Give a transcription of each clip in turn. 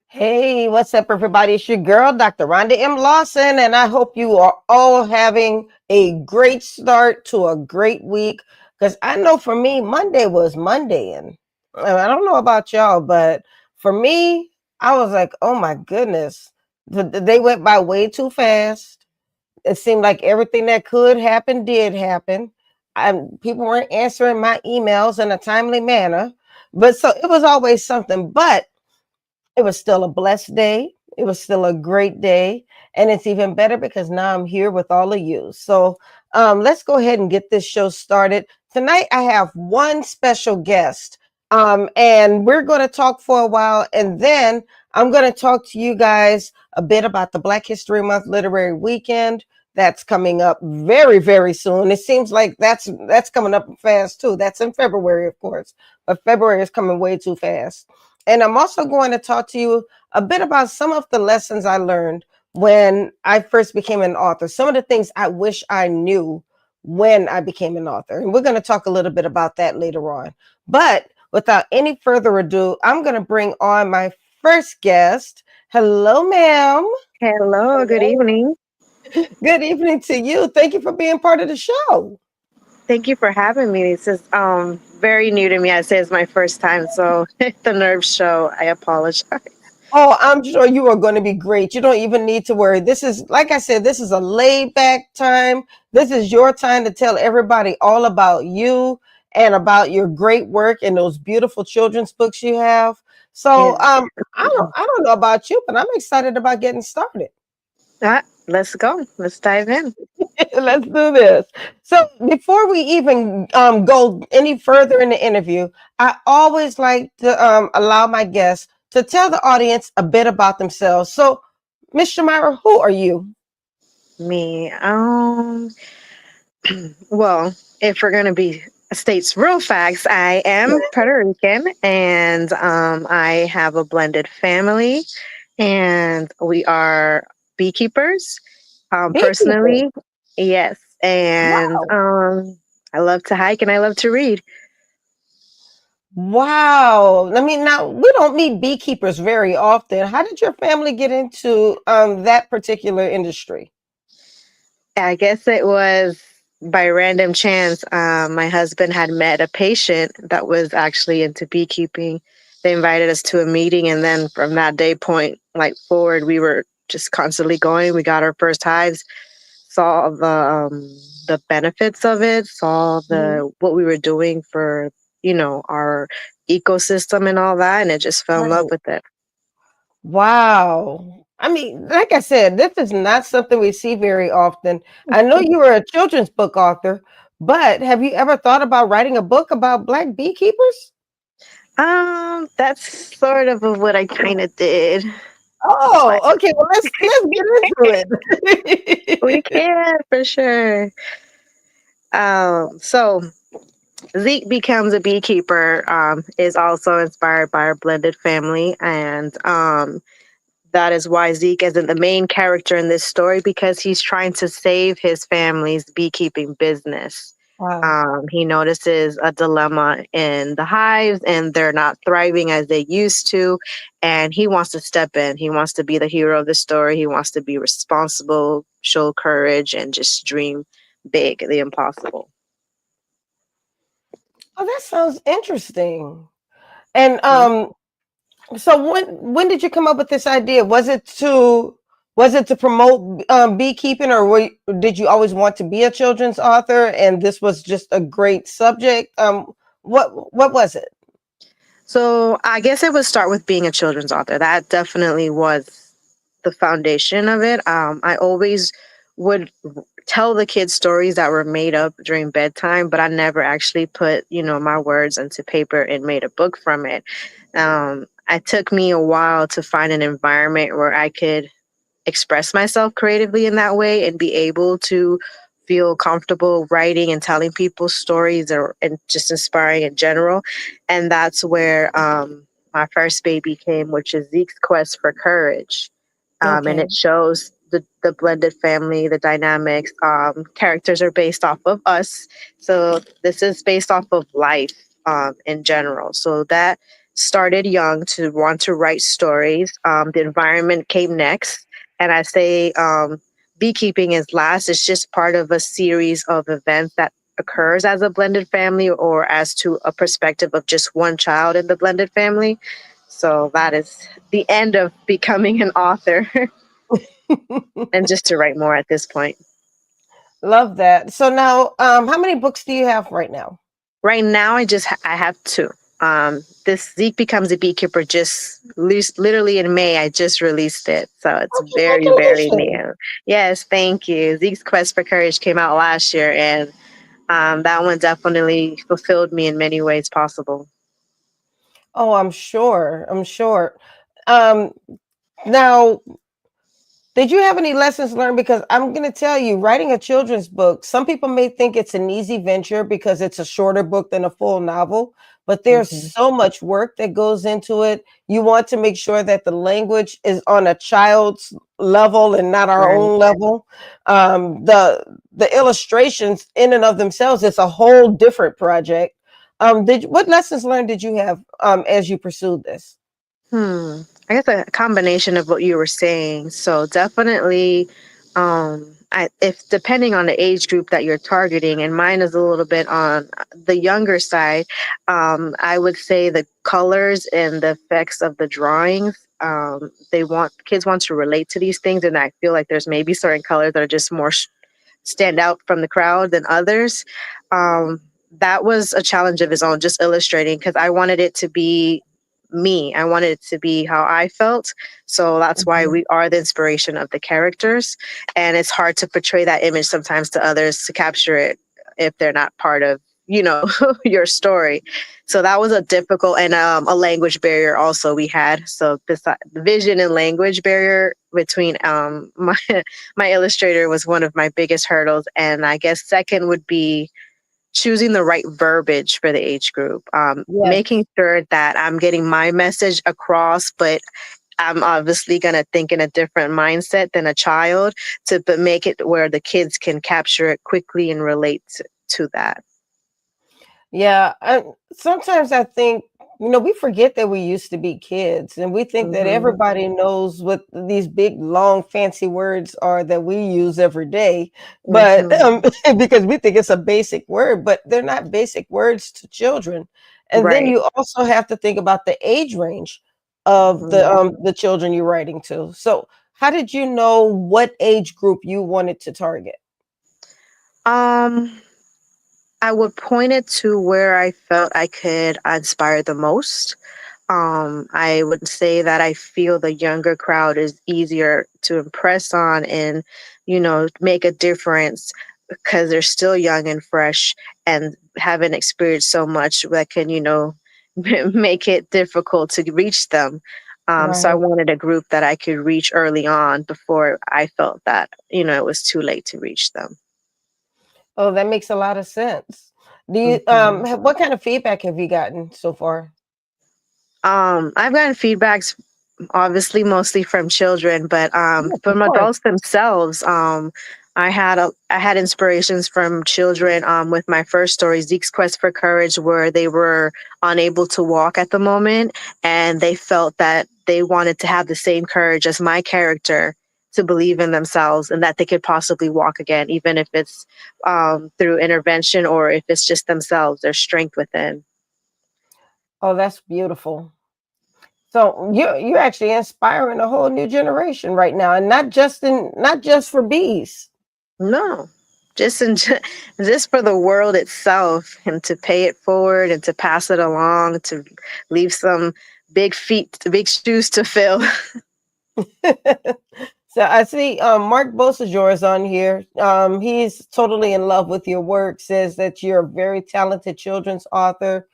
Hey, what's up, everybody? It's your girl, Dr. Rhonda M. Lawson, and I hope you are all having a great start to a great week. Because I know for me, Monday was Monday, and I don't know about y'all, but for me, I was like, oh my goodness, they went by way too fast. It seemed like everything that could happen did happen. People weren't answering my emails in a timely manner, but so it was always something. But it was still a blessed day. It was still a great day. And it's even better because now I'm here with all of you. So let's go ahead and get this show started. Tonight, I have one special guest. And we're going to talk for a while. And then I'm going to talk to you guys a bit about the Black History Month Literary Weekend. That's coming up very, very soon. It seems like that's coming up fast too. That's in February, of course, but February is coming way too fast. And I'm also going to talk to you a bit about some of the lessons I learned when I first became an author, some of the things I wish I knew when I became an author. And we're going to talk a little bit about that later on. But without any further ado, I'm going to bring on my first guest. Hello, ma'am. Hello, good evening. Good evening to you. Thank you for being part of the show. Thank you for having me. This is very new to me. I say it's my first time, so the nerves show. I apologize. Oh, I'm sure you are going to be great. You don't even need to worry. This is, like I said, this is a laid back time. This is your time to tell everybody all about you and about your great work and those beautiful children's books you have. So, Yes. I don't know about you, but I'm excited about getting started. Let's go. Let's dive in. Let's do this. So, before we even go any further in the interview, I always like to allow my guests to tell the audience a bit about themselves. So, Miss Shymara, who are you? Me. Well, if we're gonna be states real facts, I am Puerto Rican, and I have a blended family, and we are beekeepers. Beekeeper. Personally, yes, and Wow. I love to hike and I love to read. Wow. I mean, now we don't meet beekeepers very often. How did your family get into that particular industry? I guess it was by random chance. My husband had met a patient that was actually into beekeeping. They invited us to a meeting, and then from that day point, like forward, we were just constantly going. We got our first hives, saw the benefits of it, saw Mhm. the what we were doing for our ecosystem and all that, and it just fell in love Right. with it. Wow. I mean, like I said, this is not something we see very often. I know you are a children's book author, but have you ever thought about writing a book about Black beekeepers? That's sort of what I kind of did. But Oh, okay. Well, let's get into we it. can for sure. So Zeke becomes a beekeeper. Is also inspired by our blended family, and that is why Zeke isn't the main character in this story because he's trying to save his family's beekeeping business. Wow. He notices a dilemma in the hives and they're not thriving as they used to. And he wants to step in. He wants to be the hero of the story. He wants to be responsible, show courage, and just dream big, the impossible. Oh, that sounds interesting. And so when did you come up with this idea? Was it to promote beekeeping, or did you always want to be a children's author and this was just a great subject? What was it? So I guess it would start with being a children's author. That definitely was the foundation of it. I always would tell the kids stories that were made up during bedtime, but I never actually put, my words into paper and made a book from it. It took me a while to find an environment where I could express myself creatively in that way and be able to feel comfortable writing and telling people stories and just inspiring in general. And that's where my first baby came, which is Zeke's Quest for Courage. And Okay. it shows the blended family, the dynamics. Characters are based off of us. So this is based off of life in general. So that started young to want to write stories. The environment came next. And I say beekeeping is last. It's just part of a series of events that occurs as a blended family or as to a perspective of just one child in the blended family. So that is the end of becoming an author and just to write more at this point. Love that. So now, how many books do you have right now? Right now, I have two. This Zeke Becomes a Beekeeper just literally in May. I just released it, so it's Oh, very very congratulations. new. Yes, thank you. Zeke's Quest for Courage came out last year, and that one definitely fulfilled me in many ways possible. Oh, I'm sure. I'm sure. Um, Now, did you have any lessons learned? Because I'm going to tell you, writing a children's book, some people may think it's an easy venture because it's a shorter book than a full novel, but there's Hmm. so much work that goes into it. You want to make sure that the language is on a child's level and not our Right. own level. The illustrations in and of themselves, it's a whole different project. What lessons learned did you have as you pursued this? Hmm. I guess a combination of what you were saying. So definitely, if depending on the age group that you're targeting, and mine is a little bit on the younger side, I would say the colors and the effects of the drawings. They want kids want to relate to these things, and I feel like there's maybe certain colors that are just more stand out from the crowd than others. Um, that was a challenge of his own, just illustrating because I wanted it to be me. I wanted it to be how I felt. So that's why Mhm. we are the inspiration of the characters. And it's hard to portray that image sometimes to others to capture it if they're not part of, your story. So that was a difficult and a language barrier also we had. So besides vision and language barrier between my illustrator was one of my biggest hurdles. And I guess second would be choosing the right verbiage for the age group, Yes. making sure that I'm getting my message across, but I'm obviously going to think in a different mindset than a child to but make it where the kids can capture it quickly and relate to that. Yeah, sometimes I think, we forget that we used to be kids and we think that Hmm. everybody knows what these big, long, fancy words are that we use every day. But Hmm. because we think it's a basic word, but they're not basic words to children. And then Right. you also have to think about the age range of Hmm. the children you're writing to. So, how did you know what age group you wanted to target? Um, I would point it to where I felt I could inspire the most. I would say that I feel the younger crowd is easier to impress on and, make a difference because they're still young and fresh and haven't experienced so much that can, make it difficult to reach them. So I Right. wanted a group that I could reach early on before I felt that, it was too late to reach them. Oh, that makes a lot of sense. Do you Mhm. what kind of feedback have you gotten so far? I've gotten feedbacks, obviously, mostly from children, but Yes, of from course. adults themselves. I had inspirations from children with my first story, Zeke's Quest for Courage, where they were unable to walk at the moment, and they felt that they wanted to have the same courage as my character to believe in themselves and that they could possibly walk again, even if it's through intervention or if it's just themselves, their strength within. Oh, that's beautiful. So you're actually inspiring a whole new generation right now, and not just for bees. No, just in, just for the world itself, and to pay it forward and to pass it along, to leave some big shoes to fill. So I see Mark Bosager is on here. He's totally in love with your work, says that you're a very talented children's author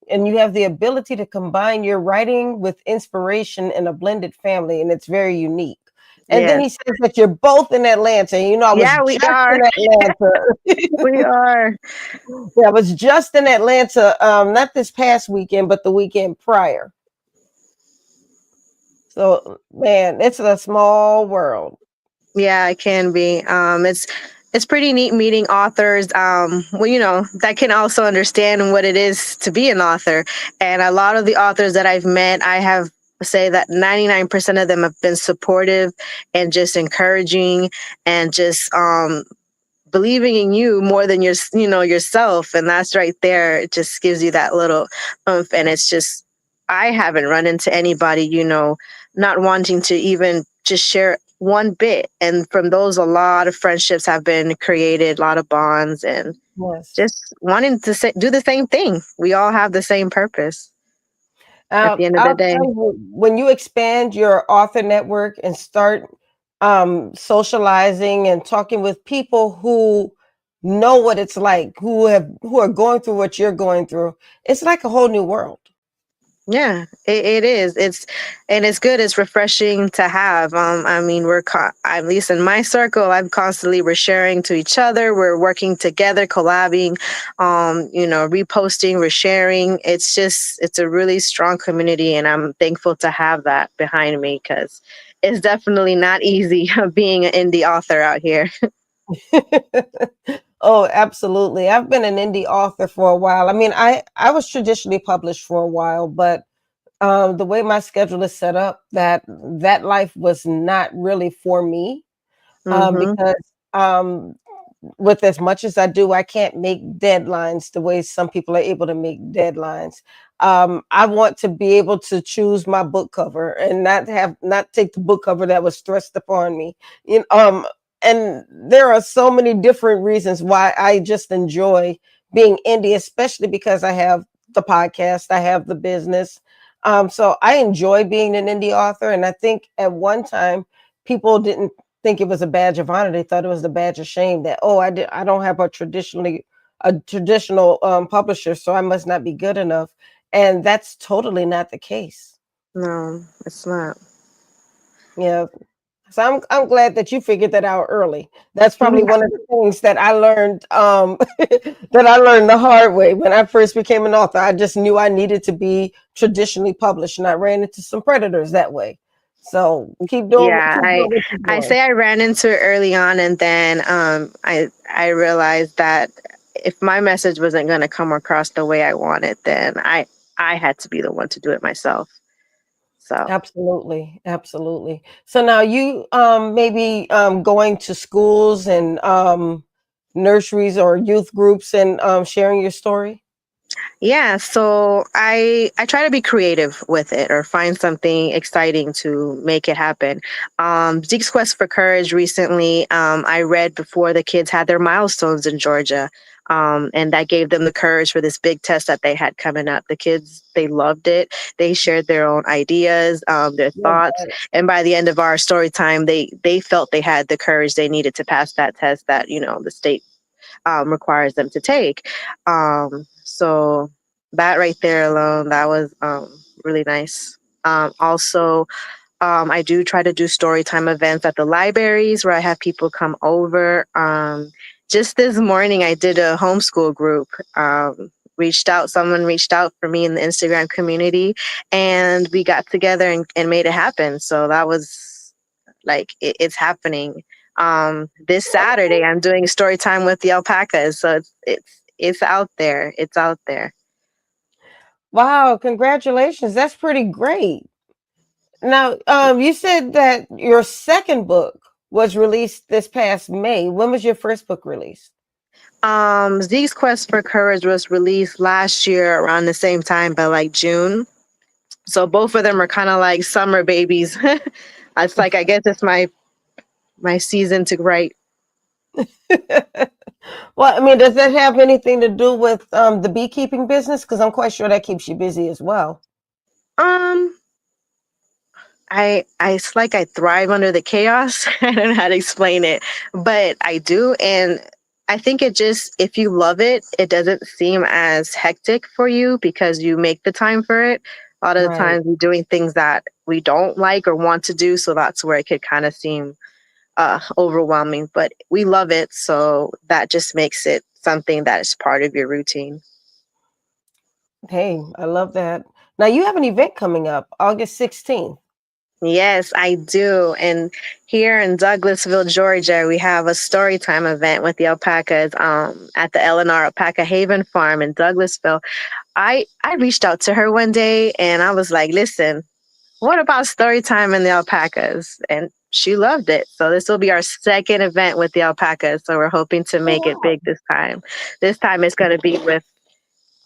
and you have the ability to combine your writing with inspiration in a blended family, and it's very unique. And then Yes, he says that you're both in Atlanta. I was yeah, we just are. in Atlanta. We are. Yeah, I was just in Atlanta, not this past weekend, but the weekend prior. So, man, it's a small world. Yeah, it can be. It's it's pretty neat meeting authors, well, that can also understand what it is to be an author. And a lot of the authors that I've met, I have say that 99% of them have been supportive and just encouraging and just believing in you more than yourself. And that's right there. It just gives you that little oomph. And it's just, I haven't run into anybody, not wanting to even just share one bit. And from those, a lot of friendships have been created, a lot of bonds, and Yes. just wanting to do the same thing. We all have the same purpose at the end of the I'll day. tell you, when you expand your author network and start socializing and talking with people who know what it's like, who are going through what you're going through, it's like a whole new world. Yeah, it is. It's good. It's refreshing to have. I mean, at least in my circle, we're sharing to each other. We're working together, collabing, reposting, we're sharing. It's a really strong community, and I'm thankful to have that behind me because it's definitely not easy being an indie author out here. Oh, absolutely. I've been an indie author for a while. I mean, I was traditionally published for a while, but the way my schedule is set up, that life was not really for me, Hmm. because um, with as much as I do, I can't make deadlines the way some people are able to make deadlines. I want to be able to choose my book cover and not take the book cover that was thrust upon me. And there are so many different reasons why I just enjoy being indie, especially because I have the podcast, I have the business. So I enjoy being an indie author, and I think at one time people didn't think it was a badge of honor. They thought it was a badge of shame that, oh, I don't have a traditional publisher, so I must not be good enough. And that's totally not the case. No, it's not. Yeah. So I'm glad that you figured that out early. That's probably one of the things that I learned that I learned the hard way when I first became an author. I just knew I needed to be traditionally published, and I ran into some predators that way. So Yeah, keep doing what you're I doing. say I ran into it early on, and then I realized that if my message wasn't going to come across the way I wanted, then I had to be the one to do it myself. So Absolutely, absolutely. So now you maybe going to schools and nurseries or youth groups and sharing your story. yeah, so I try to be creative with it or find something exciting to make it happen. Zeke's Quest for Courage recently, I read before the kids had their milestones in Georgia. And that gave them the courage for this big test that they had coming up. The kids, they loved it. They shared their own ideas, their Love thoughts, that. and by the end of our story time, they felt they had the courage they needed to pass that test that the state requires them to take. So that right there alone, that was really nice. Also, I do try to do story time events at the libraries where I have people come over. Just this morning, I did a homeschool group. Someone reached out for me in the Instagram community, and we got together and made it happen. So that was like, it's happening. This Saturday, I'm doing story time with the alpacas. So it's out there. It's out there. Wow, congratulations. That's pretty great. Now, you said that your second book was released this past May. When was your first book released? Zeke's Quest for Courage was released last year around the same time, by like June. So both of them are kind of like summer babies. It's like, I guess it's my season to write. Well, I mean, does that have anything to do with the beekeeping business? Because I'm quite sure that keeps you busy as well. Um, it's like I thrive under the chaos. I don't know how to explain it, but I do. And I think it just, if you love it, it doesn't seem as hectic for you because you make the time for it. A lot of the Right. times we're doing things that we don't like or want to do. So that's where it could kind of seem overwhelming, but we love it. So that just makes it something that is part of your routine. Hey, I love that. Now you have an event coming up August 16th. Yes, I do. And here in Douglasville, Georgia, we have a story time event with the alpacas at the Eleanor Alpaca Haven Farm in Douglasville. I reached out to her one day and I was like, listen, what about story time and the alpacas? And she loved it. So this will be our second event with the alpacas. So we're hoping to Oh, make it wow. big this time. This time it's going to be with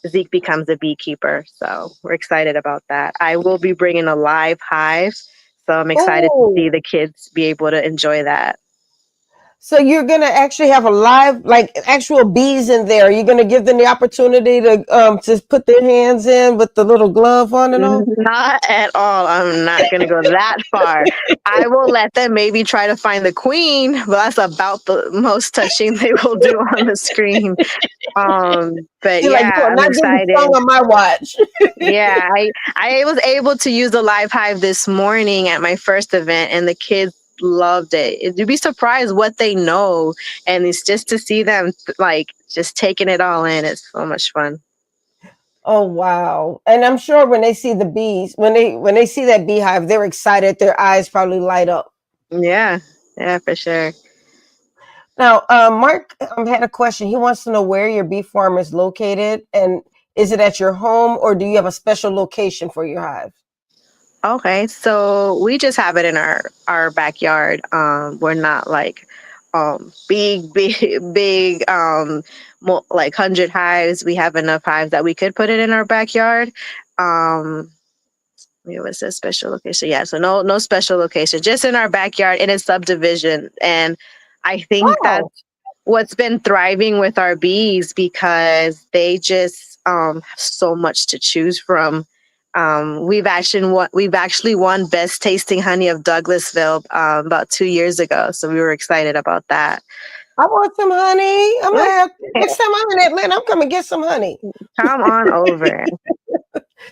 Zeke becomes a beekeeper. So we're excited about that. I will be bringing a live hive. So I'm excited to Oh, see the kids be able to enjoy that. so you're gonna actually have a live, like actual bees in there. You're gonna give them the opportunity to just put their hands in with the little glove on and all. Not at all. I'm not going to go that far. I will let them maybe try to find the queen, but that's about the most touching they will do on the screen. But You're like, you yeah, are I'm not getting excited. stung on my watch. Yeah, I was able to use the live hive this morning at my first event, and the kids loved it. You'd be surprised what they know, and it's just to see them like just taking it all in. It's so much fun. Oh wow! And I'm sure when they see the bees, when they see that beehive, they're excited. Their eyes probably light up. Yeah, yeah, for sure. Now, Mark had a question. He wants to know where your bee farm is located, and is it at your home, or do you have a special location for your hive? Okay, so we just have it in our backyard. We're not like big like 100 hives. We have enough hives that we could put it in our backyard. Um, it was a special location. Yeah, so no special location, just in our backyard in a subdivision. And I think that Oh, what's been thriving with our bees because they just have so much to choose from. We've actually won best tasting honey of Douglasville about 2 years ago, so we were excited about that. I want some honey. I'm gonna have next time I'm in Atlanta. I'm coming get some honey. Come on over.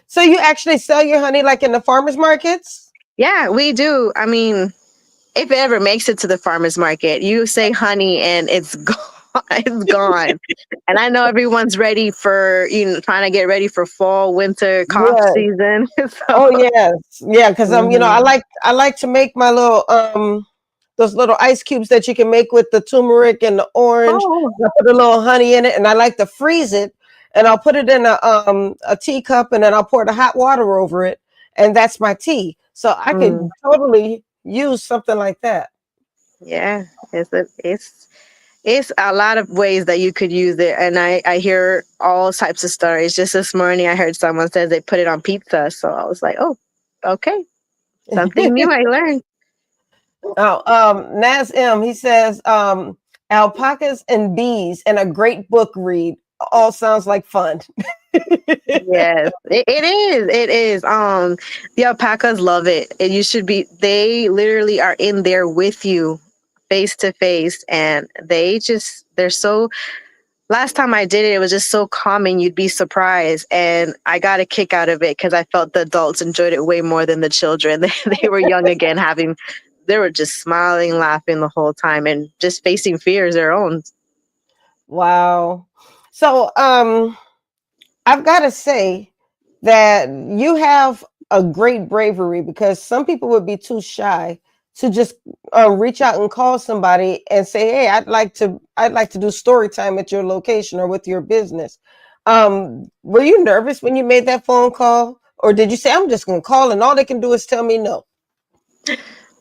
So you actually sell your honey like in the farmers markets? Yeah, we do. I mean, if it ever makes it to the farmers market, you say honey and it's gone. It's gone. And I know everyone's ready for, trying to get ready for fall, winter cough Yes. season. So, Oh yes, yeah. Because mhm. I like to make my little those little ice cubes that you can make with the turmeric and the orange. Oh, I put a little honey in it, and I like to freeze it, and I'll put it in a teacup, and then I'll pour the hot water over it, and that's my tea. So I mm, could totally use something like that. yeah, it's a lot of ways that you could use it, and I hear all types of stories. Just this morning, I heard someone says they put it on pizza, so I was like, oh, okay, something new I learned. Oh, Naz M. He says alpacas and bees and a great book read. All sounds like fun. Yes, it is. It is. The alpacas love it. And you should be. They literally are in there with you, face to face, and they're so. Last time I did it, it was just so calming. You'd be surprised, and I got a kick out of it because I felt the adults enjoyed it way more than the children. They were young again, they were just smiling, laughing the whole time, and just facing fears their own. Wow. So, I've got to say that you have a great bravery because some people would be too shy to just reach out and call somebody and say, "Hey, I'd like to do story time at your location or with your business." Were you nervous when you made that phone call, or did you say, "I'm just going to call and all they can do is tell me no"?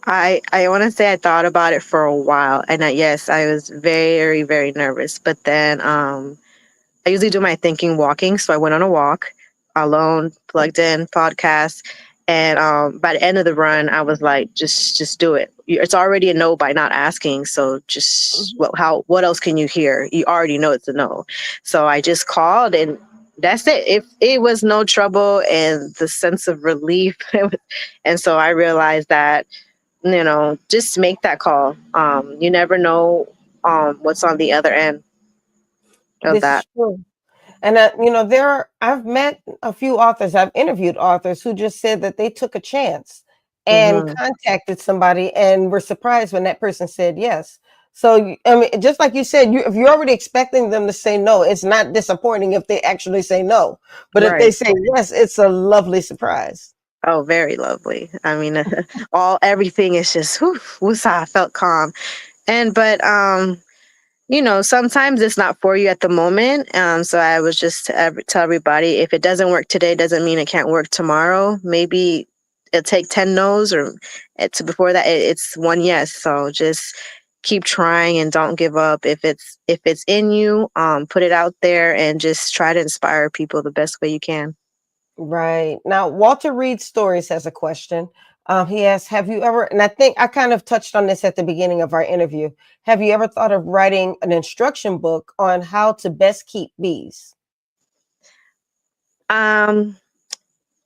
I want to say I thought about it for a while, and yes, I was very very nervous. But then I usually do my thinking walking, so I went on a walk alone, plugged in podcast, and by the end of the run, I was like, just do it. It's already a no by not asking, so just Mhm. what else can you hear? You already know it's a no. So I just called, and that's it. It was no trouble, and the sense of relief, and so I realized that just make that call. You never know what's on the other end of This is that. true. And I've met a few authors, I've interviewed authors who just said that they took a chance and Hmm. contacted somebody and were surprised when that person said yes. So I mean, just like you said, if you're already expecting them to say no, it's not disappointing if they actually say no. But if they Right. say yes, it's a lovely surprise. Oh, very lovely. I mean, all everything is just whew, woosah, I felt calm. And but sometimes it's not for you at the moment. So I was just tell everybody, if it doesn't work today, doesn't mean it can't work tomorrow. Maybe it'll take 10 no's, or it's before that it's one yes. So just keep trying and don't give up. If it's in you, put it out there and just try to inspire people the best way you can. Right. Now, Walter Reed Stories has a question. He asks, have you ever, and I think I kind of touched on this at the beginning of our interview, have you ever thought of writing an instruction book on how to best keep bees? Um,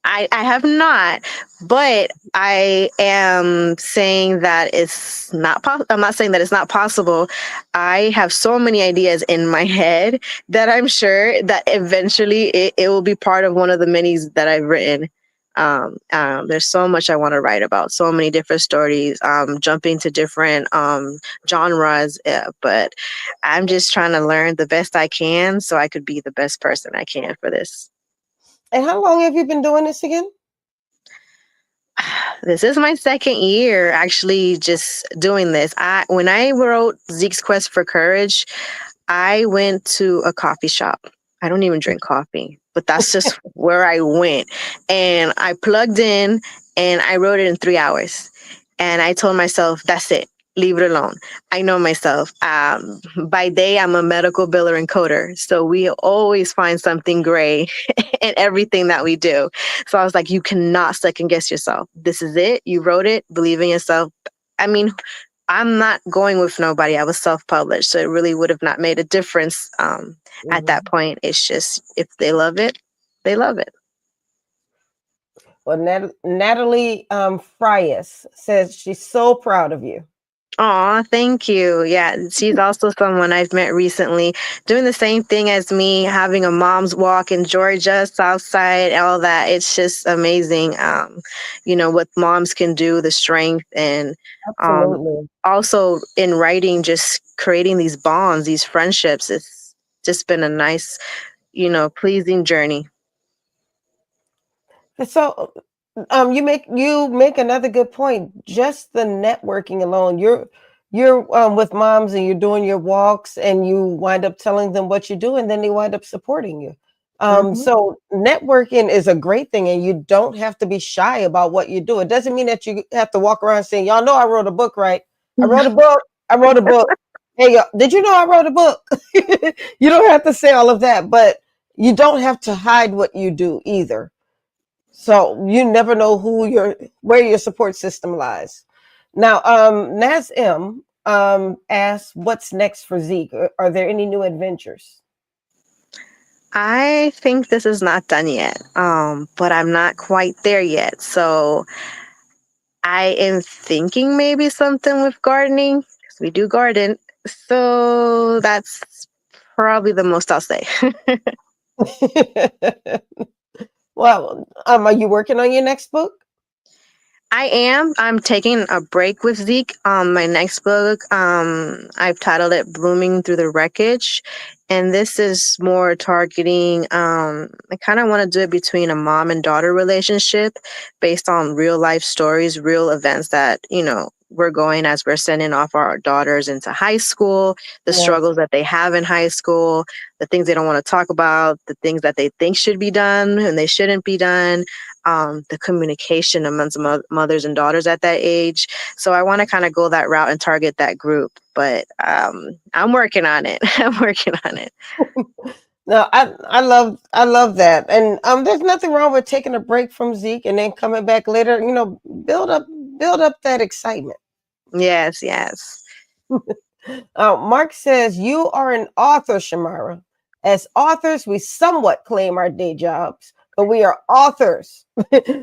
I have not, but I am saying that it's not possible. I'm not saying that it's not possible. I have so many ideas in my head that I'm sure that eventually it will be part of one of the minis that I've written. There's so much I want to write about, so many different stories, jumping to different genres, but I'm just trying to learn the best I can so I could be the best person I can for this. And how long have you been doing this again? This is my second year actually just doing this. When I wrote Zeke's Quest for Courage, I went to a coffee shop. I don't even drink coffee, but that's just where I went. And I plugged in and I wrote it in 3 hours. And I told myself, that's it. Leave it alone. I know myself. By day, I'm a medical biller and coder. So we always find something gray in everything that we do. So I was like, you cannot second guess yourself. This is it. You wrote it. Believe in yourself. I mean, I'm not going with nobody. I was self-published, so it really would have not made a difference at that Mhm. point. It's just if they love it, they love it. Well, Natalie Frias says she's so proud of you. Aw, thank you. Yeah, she's also someone I've met recently, doing the same thing as me, having a mom's walk in Georgia, Southside, all that. It's just amazing, what moms can do, the strength, and um, Absolutely. also in writing, just creating these bonds, these friendships. It's just been a nice, pleasing journey. So, you make another good point. Just the networking alone. You're with moms and you're doing your walks and you wind up telling them what you do and then they wind up supporting you. Hmm. So networking is a great thing and you don't have to be shy about what you do. It doesn't mean that you have to walk around saying, "Y'all know I wrote a book, right? I wrote a book. I wrote a book. Hey, y'all, did you know I wrote a book?" You don't have to say all of that, but you don't have to hide what you do either. So you never know where your support system lies. Now, Naz M asks, "What's next for Zeke? Are there any new adventures?" I think this is not done yet, but I'm not quite there yet. So I am thinking maybe something with gardening because we do garden. So that's probably the most I'll say. Well, are you working on your next book? I am. I'm taking a break with Zeke. My next book, I've titled it "Blooming Through the Wreckage," and this is more targeting. I kind of want to do it between a mom and daughter relationship, based on real life stories, real events that we're going as we're sending off our daughters into high school, the Yes. struggles that they have in high school, the things they don't want to talk about, the things that they think should be done and they shouldn't be done, the communication amongst mothers and daughters at that age. So I want to kind of go that route and target that group. But I'm working on it. I'm working on it. No, I love that, and there's nothing wrong with taking a break from Zeke and then coming back later. Build up build up that excitement. Yes, yes. Mark says, "You are an author, Shymara. As authors, we somewhat claim our day jobs, but we are authors.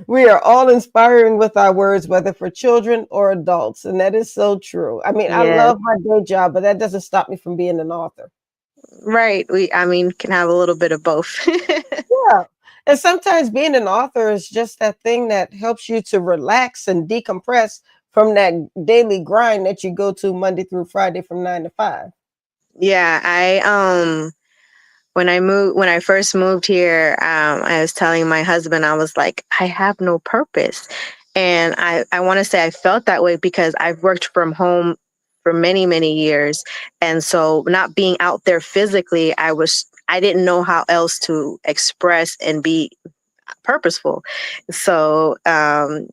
We are all inspiring with our words, whether for children or adults." And that is so true. I mean, I Yes. love my day job, but that doesn't stop me from being an author. Right. I mean, can have a little bit of both. Yeah. And sometimes being an author is just that thing that helps you to relax and decompress from that daily grind that you go to Monday through Friday from 9 to 5. Yeah, When I first moved here, I was telling my husband, I was like, I have no purpose. And I want to say I felt that way because I've worked from home for many, many years. And so not being out there physically, I didn't know how else to express and be purposeful. So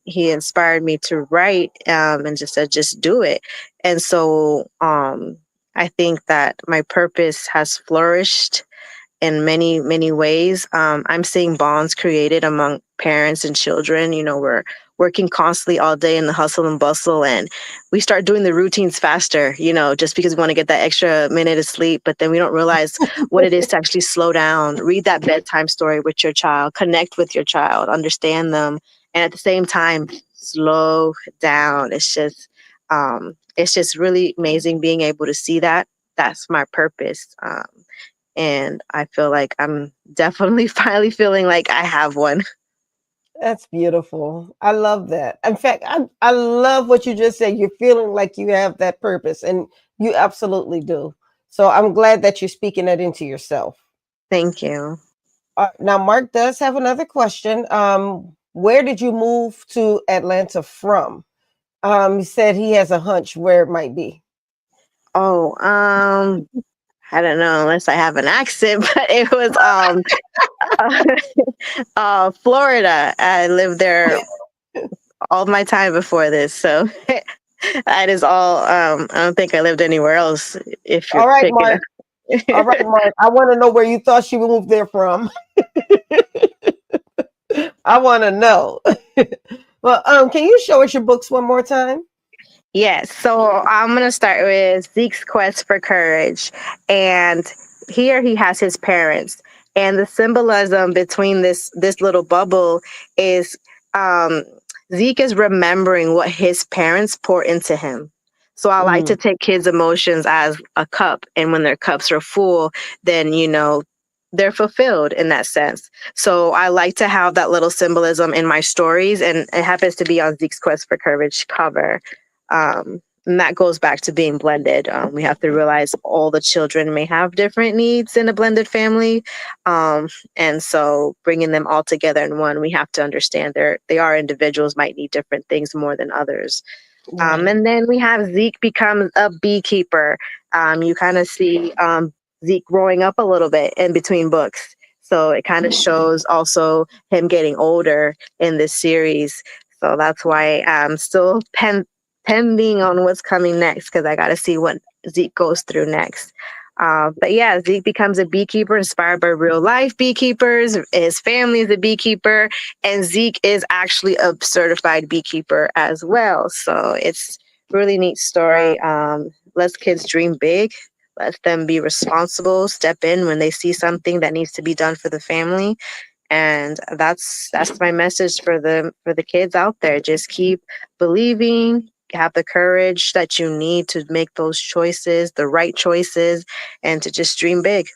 he inspired me to write, and just said, just do it. And so I think that my purpose has flourished in many, many ways. I'm seeing bonds created among parents and children. You know, we're working constantly all day in the hustle and bustle, and we start doing the routines faster, you know, just because we want to get that extra minute of sleep. But then we don't realize what it is to actually slow down, read that bedtime story with your child, connect with your child, understand them, and at the same time, slow down. It's just really amazing being able to see that. That's my purpose. And I feel like I'm definitely finally feeling like I have one. That's beautiful. I love that. In fact, I love what you just said. You're feeling like you have that purpose, and you absolutely do. So I'm glad that you're speaking that into yourself. Thank you. Now, Mark does have another question. Where did you move to Atlanta from? He said he has a hunch where it might be. Oh, I don't know unless I have an accent, but it was Florida. I lived there all my time before this, so that is all. I don't think I lived anywhere else. If you're All right, picking Mark. All right, it. Mark. I want to know where you thought she moved there from. I want to know. Well, can you show us your books one more time? Yes. So I'm going to start with Zeke's quest for courage. And here he has his parents. And the symbolism between this little bubble is um, Zeke is remembering what his parents pour into him. So I like to Mm, take kids' emotions as a cup. And when their cups are full, then, you know, they're fulfilled in that sense. So I like to have that little symbolism in my stories. And it happens to be on Zeke's quest for courage cover. And that goes back to being blended. We have to realize all the children may have different needs in a blended family. And so bringing them all together in one, we have to understand they are individuals, might need different things more than others. right. And then we have Zeke becomes a beekeeper. You kind of see Zeke growing up a little bit in between books. So it kind of shows also him getting older in this series. So that's why I'm still pending on what's coming next because I got to see what Zeke goes through next. But yeah, Zeke becomes a beekeeper inspired by real life beekeepers. His family is a beekeeper, and Zeke is actually a certified beekeeper as well. So it's really neat story. Lets kids dream big, let them be responsible, step in when they see something that needs to be done for the family. And that's my message for the kids out there. Just keep believing, have the courage that you need to make those choices, the right choices, and to just dream big.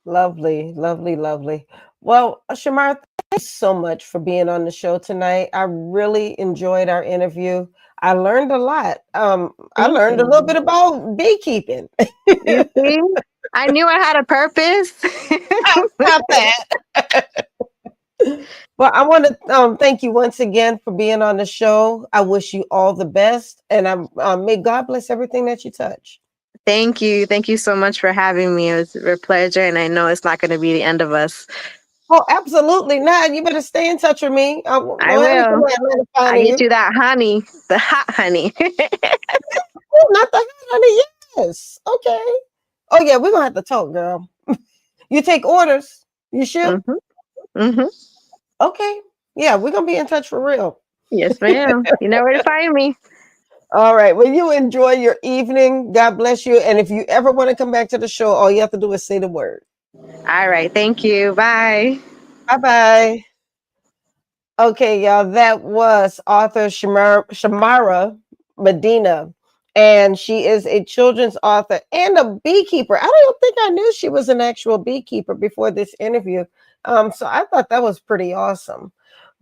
Lovely, lovely, lovely. Well, Shamar, thank you so much for being on the show tonight. I really enjoyed our interview. I learned a lot. I Thank learned a little you. bit about beekeeping. You see, I knew I had a purpose. About that. Well, I want to thank you once again for being on the show. I wish you all the best, and may God bless everything that you touch. Thank you. Thank you so much for having me. It was a pleasure, and I know it's not going to be the end of us. Oh, absolutely not. You better stay in touch with me. I I don't have me come will. to Atlanta I finding get you. you that honey, the hot honey. Oh, not the honey. Yes. Okay. Oh yeah, we're gonna have to talk, girl. You take orders. You sure? hmm hmm Okay. Yeah, we're gonna be in touch for real. Yes, ma'am. You know where to find me. All right. Well, you enjoy your evening. God bless you. And if you ever want to come back to the show, all you have to do is say the word. All right. Thank you. Bye. Bye bye. Okay, y'all, that was author Shymara Medina, and she is a children's author and a beekeeper. I don't think I knew she was an actual beekeeper before this interview. So I thought that was pretty awesome.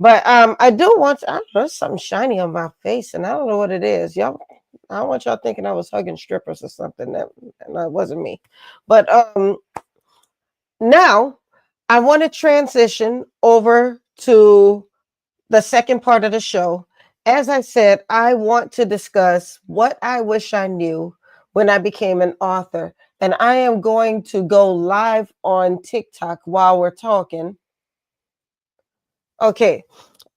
But I do want to, I don't know, there's something shiny on my face, and I don't know what it is. Y'all, I don't want y'all thinking I was hugging strippers or something. That wasn't me. But Now, I want to transition over to the second part of the show. As I said, I want to discuss what I wish I knew when I became an author. And I am going to go live on TikTok while we're talking. Okay.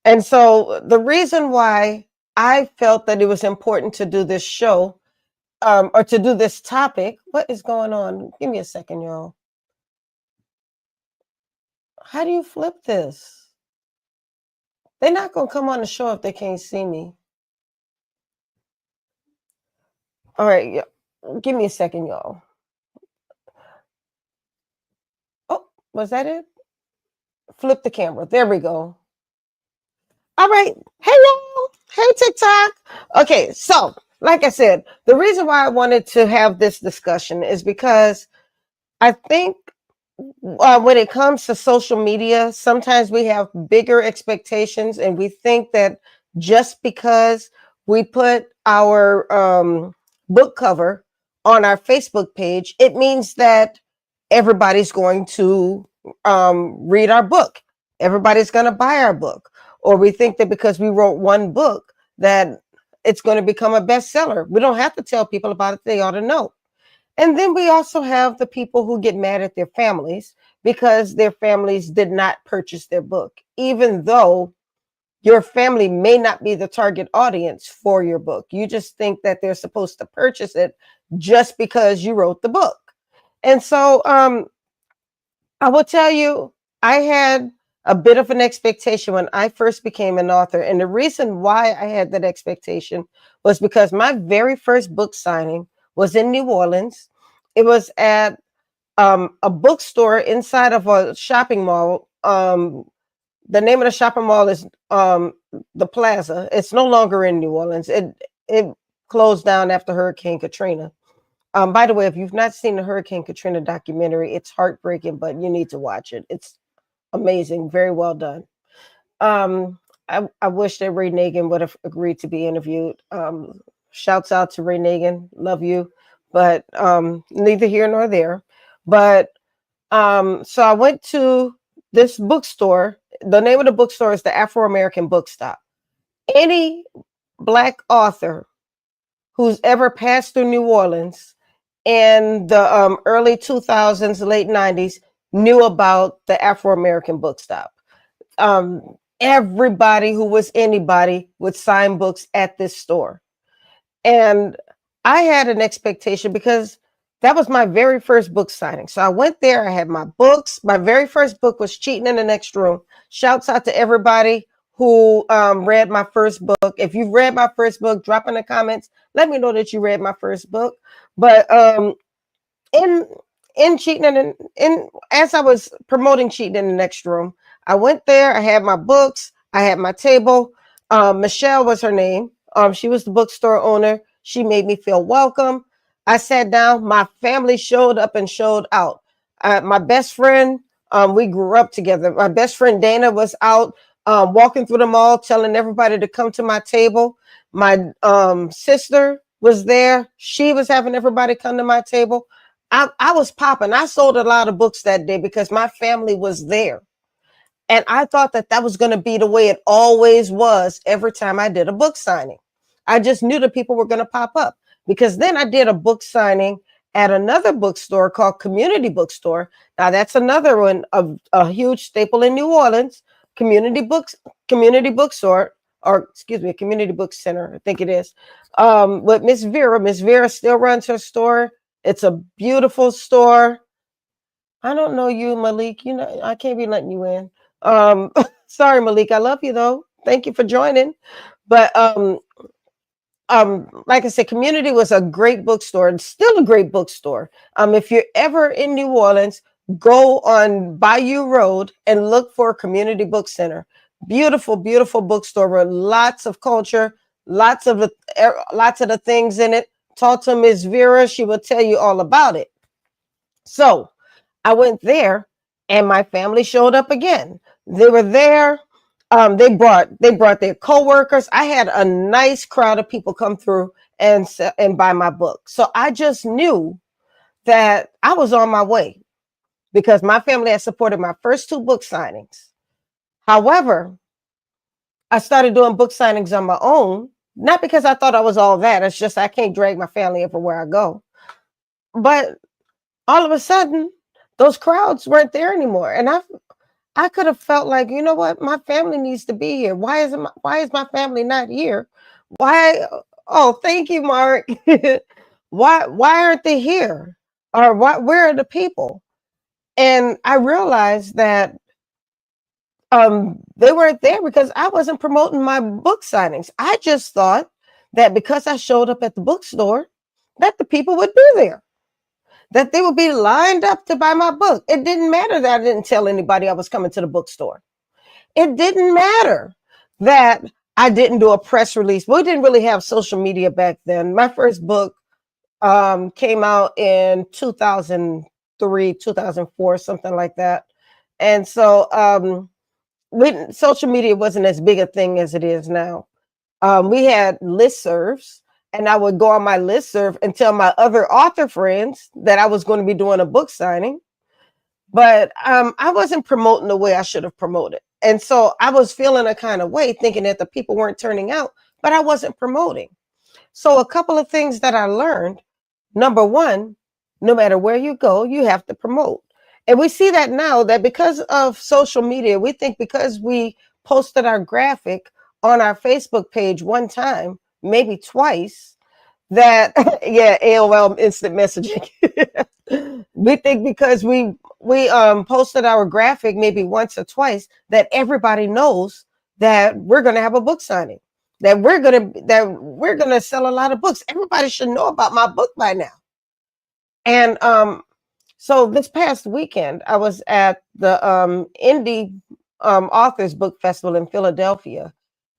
And so the reason why I felt that it was important to do this show, or to do this topic, what is going on? Give me a second, y'all. How do you flip this? They're not going to come on the show if they can't see me. All right. Give me a second, y'all. Oh, was that it? Flip the camera. There we go. All right. Hey, y'all. Hey, TikTok. Okay. So, like I said, the reason why I wanted to have this discussion is because I think when it comes to social media, sometimes we have bigger expectations and we think that just because we put our book cover on our Facebook page, it means that everybody's going to read our book. Everybody's going to buy our book. Or we think that because we wrote one book that it's going to become a bestseller. We don't have to tell people about it. They ought to know. And then we also have the people who get mad at their families because their families did not purchase their book, even though your family may not be the target audience for your book. You just think that they're supposed to purchase it just because you wrote the book. And so I will tell you, I had a bit of an expectation when I first became an author. And the reason why I had that expectation was because my very first book signing was in New Orleans. It was at a bookstore inside of a shopping mall. The name of the shopping mall is the Plaza. It's no longer in New Orleans. It closed down after Hurricane Katrina. By the way, if you've not seen the Hurricane Katrina documentary, it's heartbreaking, but you need to watch it. It's amazing, very well done. I wish that Ray Nagin would have agreed to be interviewed. Shouts out to Ray Nagin, love you, but neither here nor there. But so I went to this bookstore. The name of the bookstore is the Afro American Bookstop. Any Black author who's ever passed through New Orleans in the early 2000s, late 90s knew about the Afro American Bookstop. Everybody who was anybody would sign books at this store. And I had an expectation because that was my very first book signing. So I went there, I had my books. My very first book was Cheating in the Next Room. Shouts out to everybody who read my first book. If you've read my first book, drop in the comments. Let me know that you read my first book. But in Cheating in as I was promoting Cheating in the Next Room, I went there. I had my books. I had my table. Michelle was her name. She was the bookstore owner. She made me feel welcome. I sat down. My family showed up and showed out. My best friend, we grew up together. My best friend Dana was out walking through the mall, telling everybody to come to my table. My sister was there. She was having everybody come to my table. I was popping. I sold a lot of books that day because my family was there. And I thought that that was going to be the way it always was every time I did a book signing. I just knew that people were going to pop up because then I did a book signing at another bookstore called Community Bookstore. Now that's another one of a huge staple in New Orleans. Community Bookstore, or excuse me, Community Book Center, I think it is. With Miss Vera. Miss Vera still runs her store. It's a beautiful store. I don't know you, Malik. You know, I can't be letting you in. Sorry, Malik. I love you though. Thank you for joining. But like I said, Community was a great bookstore and still a great bookstore. If you're ever in New Orleans, go on Bayou Road and look for Community Book Center. Beautiful, beautiful bookstore with lots of culture, lots of the things in it. Talk to Miss Vera; she will tell you all about it. So I went there, and my family showed up again. They were there. They brought their coworkers. I had a nice crowd of people come through and buy my book. So I just knew that I was on my way. because my family had supported my first two book signings. However, I started doing book signings on my own, not because I thought I was all that. It's just I can't drag my family everywhere I go. But all of a sudden, those crowds weren't there anymore. And I could have felt like, you know what, my family needs to be here. Why is my family not here? Why? Oh, thank you, Mark. Why aren't they here? Or where are the people? And I realized that they weren't there because I wasn't promoting my book signings. I just thought that because I showed up at the bookstore, that the people would be there, that they would be lined up to buy my book. It didn't matter that I didn't tell anybody I was coming to the bookstore. It didn't matter that I didn't do a press release. We didn't really have social media back then. My first book came out in 2003, 2004, something like that. And so social media wasn't as big a thing as it is now. We had listservs, and I would go on my listserv and tell my other author friends that I was going to be doing a book signing, but I wasn't promoting the way I should have promoted. And so I was feeling a kind of way, thinking that the people weren't turning out, but I wasn't promoting. So a couple of things that I learned. Number one, no matter where you go, you have to promote. And we see that now, that because of social media, we think because we posted our graphic on our Facebook page one time, maybe twice, that yeah, AOL instant messaging. We think because we posted our graphic maybe once or twice, that everybody knows that we're going to have a book signing, that we're going to sell a lot of books. Everybody should know about my book by now. And so this past weekend, I was at the Indie Authors Book Festival in Philadelphia,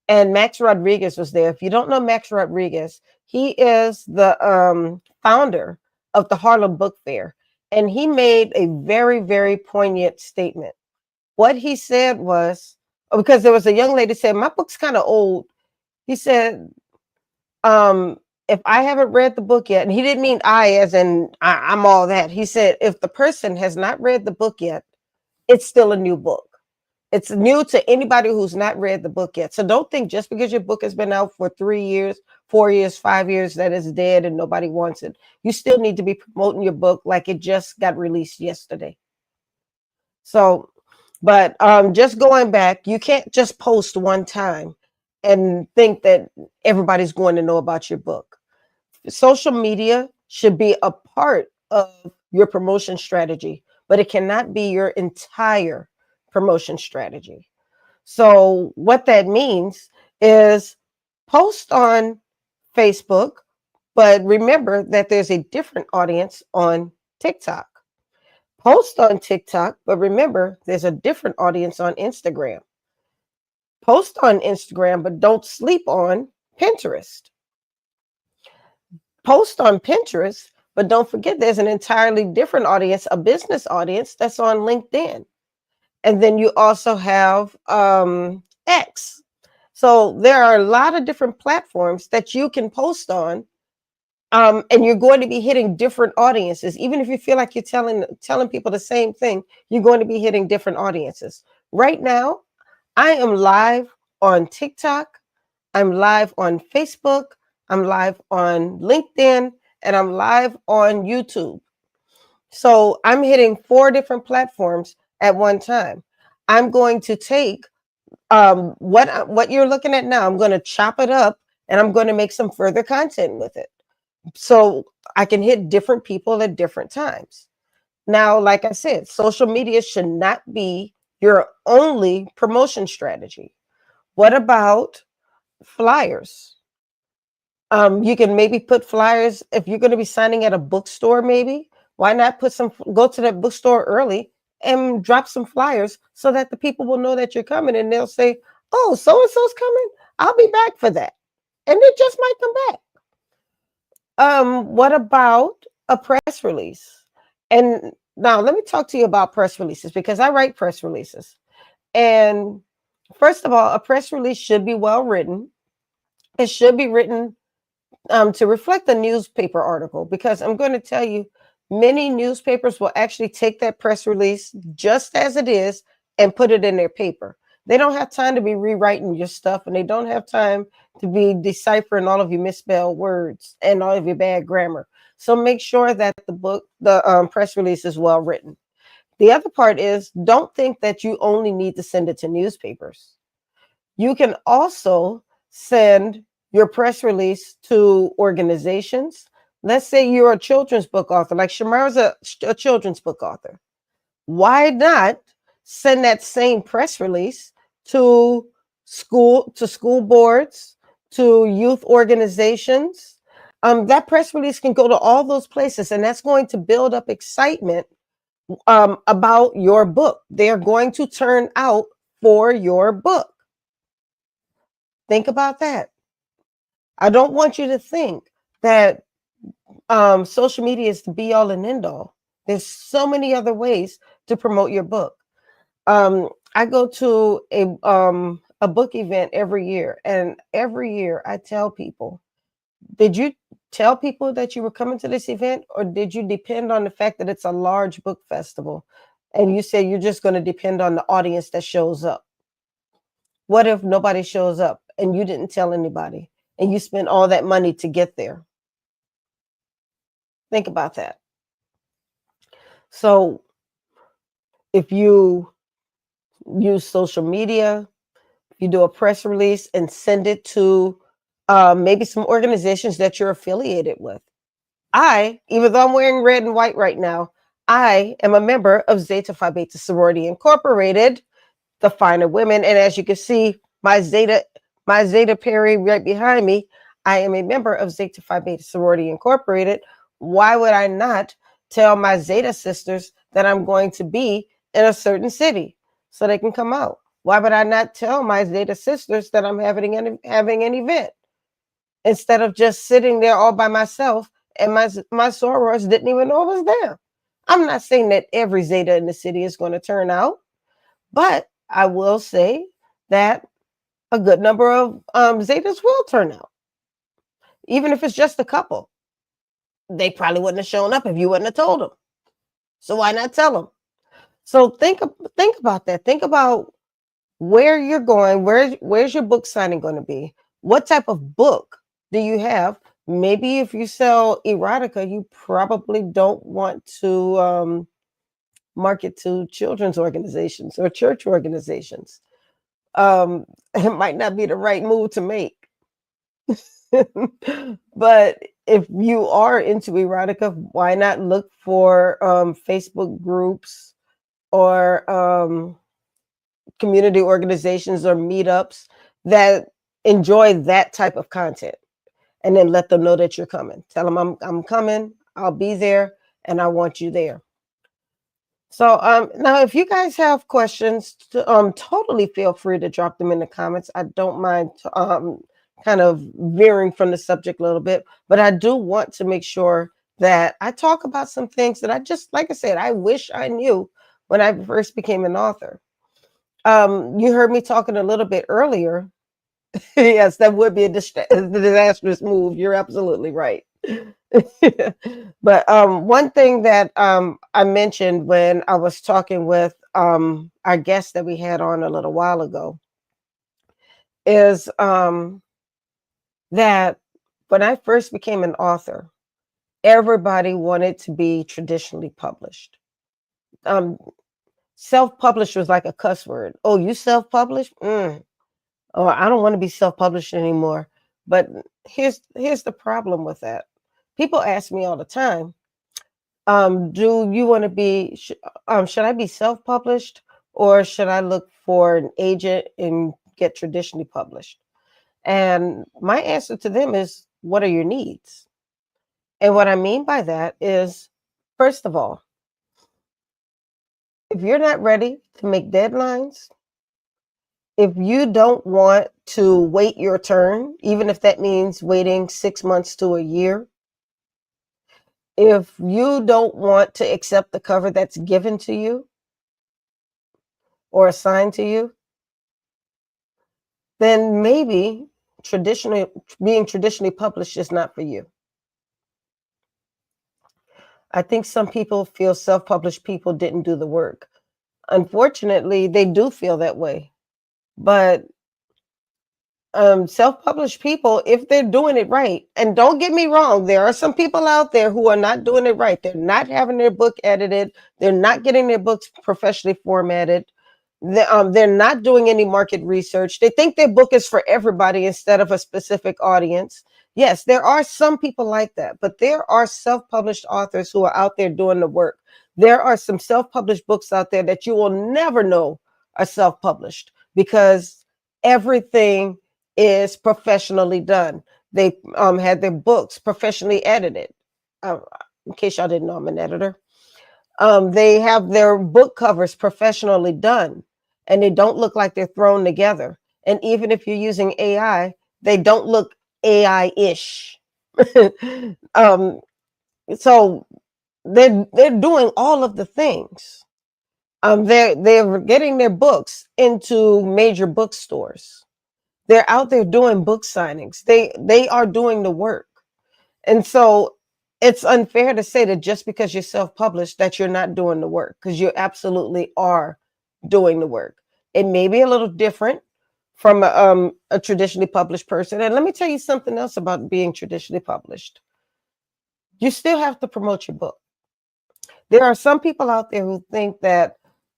and Max Rodriguez was there. If you don't know Max Rodriguez, he is the founder of the Harlem Book Fair, and he made a very, very poignant statement. What he said was, because there was a young lady said, my book's kind of old. He said, if I haven't read the book yet, and he didn't mean I as in I'm all that. He said, if the person has not read the book yet, it's still a new book. It's new to anybody who's not read the book yet. So don't think just because your book has been out for 3 years, 4 years, 5 years that it's dead and nobody wants it. You still need to be promoting your book like it just got released yesterday. So, but just going back, you can't just post one time and think that everybody's going to know about your book. Social media should be a part of your promotion strategy, but it cannot be your entire promotion strategy. So what that means is post on Facebook, but remember that there's a different audience on TikTok. Post on TikTok, but remember there's a different audience on Instagram. Post on Instagram, but don't sleep on Pinterest. Post on Pinterest, but don't forget there's an entirely different audience, a business audience that's on LinkedIn. And then you also have X. So there are a lot of different platforms that you can post on, and you're going to be hitting different audiences. Even if you feel like you're telling people the same thing, you're going to be hitting different audiences. Right now, I am live on TikTok, I'm live on Facebook, I'm live on LinkedIn, and I'm live on YouTube. So I'm hitting 4 different platforms at one time. I'm going to take what you're looking at now. I'm going to chop it up, and I'm going to make some further content with it, so I can hit different people at different times. Now, like I said, social media should not be your only promotion strategy. What about flyers? You can maybe put flyers if you're going to be signing at a bookstore. Maybe why not go to that bookstore early and drop some flyers so that the people will know that you're coming, and they'll say, "Oh, so and so's coming. I'll be back for that," and it just might come back. What about a press release? And now let me talk to you about press releases, because I write press releases. And first of all, a press release should be well written. It should be written to reflect a newspaper article, because I'm going to tell you Many newspapers will actually take that press release just as it is and put it in their paper. They don't have time to be rewriting your stuff, and they don't have time to be deciphering all of your misspelled words and all of your bad grammar. So make sure that the press release is well written. The other part is, don't think that you only need to send it to newspapers. You can also send your press release to organizations. Let's say you're a children's book author, like Shymara's a children's book author. Why not send that same press release to school boards, to youth organizations? That press release can go to all those places, and that's going to build up excitement about your book. They're going to turn out for your book. Think about that. I don't want you to think that social media is the be all and end all. There's so many other ways to promote your book. I go to a book event every year, and every year I tell people, did you tell people that you were coming to this event, or did you depend on the fact that it's a large book festival and you say you're just going to depend on the audience that shows up? What if nobody shows up and you didn't tell anybody and you spent all that money to get there? Think about that. So if you use social media, you do a press release and send it to maybe some organizations that you're affiliated with. Even though I'm wearing red and white right now, I am a member of Zeta Phi Beta Sorority Incorporated, the finer women. And as you can see, my Zeta Perry right behind me, I am a member of Zeta Phi Beta Sorority Incorporated. Why would I not tell my Zeta sisters that I'm going to be in a certain city so they can come out? Why would I not tell my Zeta sisters that I'm having an event, instead of just sitting there all by myself and my sorors didn't even know I was there? I'm not saying that every Zeta in the city is going to turn out, but I will say that a good number of Zetas will turn out, even if it's just a couple. They probably wouldn't have shown up if you wouldn't have told them. So why not tell them? So think about that. Think about where you're going. Where's your book signing going to be? What type of book do you have? Maybe if you sell erotica, you probably don't want to market to children's organizations or church organizations. It might not be the right move to make. But if you are into erotica, why not look for Facebook groups or community organizations or meetups that enjoy that type of content, and then let them know that you're coming. Tell them I'm coming, I'll be there, and I want you there. So now if you guys have questions, totally feel free to drop them in the comments. I don't mind kind of veering from the subject a little bit, but I do want to make sure that I talk about some things that I just, like I said, I wish I knew when I first became an author. You heard me talking a little bit earlier. Yes, that would be a disastrous move. You're absolutely right. But one thing that I mentioned when I was talking with our guest that we had on a little while ago is that when I first became an author, everybody wanted to be traditionally published. Self-published was like a cuss word. Oh, you self-published? Or I don't want to be self-published anymore. But here's the problem with that. People ask me all the time, do you want to be, should I be self-published, or should I look for an agent and get traditionally published? And my answer to them is, what are your needs? And what I mean by that is, first of all, if you're not ready to make deadlines, if you don't want to wait your turn, even if that means waiting 6 months to a year, if you don't want to accept the cover that's given to you or assigned to you, then maybe being traditionally published is not for you. I think some people feel self-published people didn't do the work. Unfortunately, they do feel that way. But self-published people, if they're doing it right, and don't get me wrong, there are some people out there who are not doing it right. They're not having their book edited. They're not getting their books professionally formatted. They're not doing any market research. They think their book is for everybody instead of a specific audience. Yes, there are some people like that, but there are self-published authors who are out there doing the work. There are some self-published books out there that you will never know are self-published because everything is professionally done. They had their books professionally edited. Uh, in case y'all didn't know, I'm an editor. They have their book covers professionally done, and they don't look like they're thrown together. And even if you're using AI, they don't look AI-ish. um, so they're doing all of the things. They're getting their books into major bookstores. They're out there doing book signings. They are doing the work. And so it's unfair to say that just because you're self-published that you're not doing the work, because you absolutely are doing the work. It may be a little different from a traditionally published person. And let me tell you something else about being traditionally published. You still have to promote your book. There are some people out there who think that